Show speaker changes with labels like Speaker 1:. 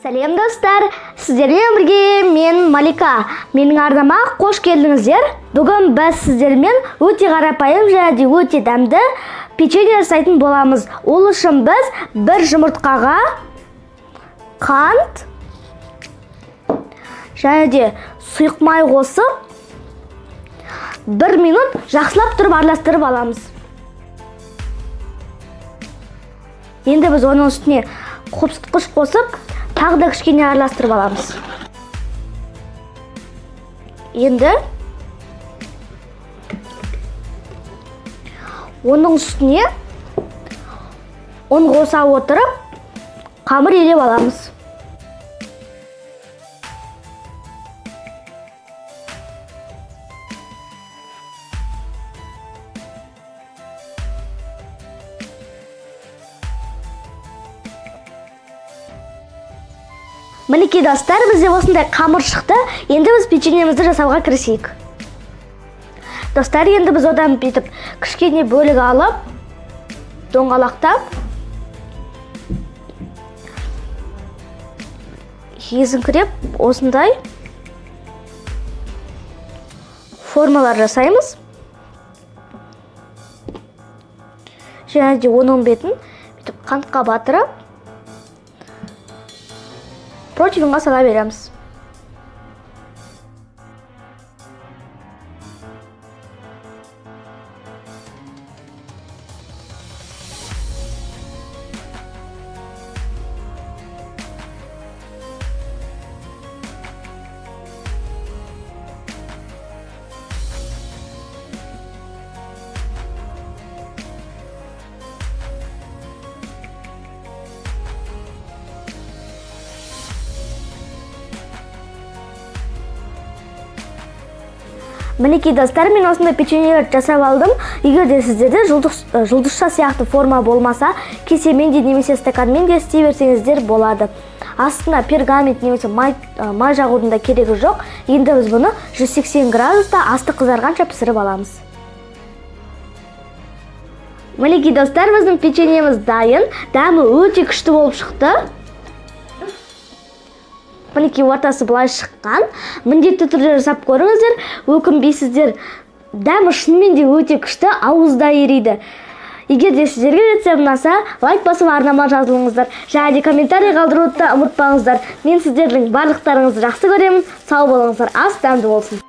Speaker 1: Сәлем достар, сіздермен бірге мен Малика. Менің арнама қош келдіңіздер. Бүгін біз сіздермен өте қарапайым және өте дәмді печенье жасайтын боламыз. Ол үшін біз бір жұмыртқаға қант және де сұйық май қосып 1 минут жақсылап тұрып араластырып аламыз. Енді біз оның үстіне қопсытқыш қосып тағы да кішкене араластырып аламыз. Енді оның үстіне ұн қоса отырып қамыр елеп аламыз. Мінекей достар, бізде осындай қамыр шықты. Енді біз печеньемізді жасауға кірісейік. Достар, енді біз одан бүйтіп кішкене бөлік алып, доңғалақтап, езіңкіреп, осындай формалар жасаймыз. Және де оның бетін бүйтіп қантқа батырып, противенға сала береміз. Мінекей достар, мен осындай печенье жасап алдым. Егер де сіздерде жұлдызша сияқты форма болмаса, кесемен де немесе стаканмен де істей берсеңіздер болады. Астына пергамент немесе май жағудың да керегі жоқ. Енді біз бұны 180 градуста асты қызарғанша пісіріп аламыз. Мінекей достар, біздің печеньеміз дайын. Дәмі өте күшті болып шықты. Мінекей ортасы былай шыққан. Міндетті түрде жасап көріңіздер, өкінбейсіздер. Дәмі шынымен де өте күшті, ауызда ериді. Егер де сіздерге рецепт ұнаса, лайк басып арнама жазылыңыздар. Және де комментарий қалдыруды ұмытпаңыздар. Мен сіздердің барлықтарыңызды жақсы көремін. Сау болыңыздар, ас дәмді болсын.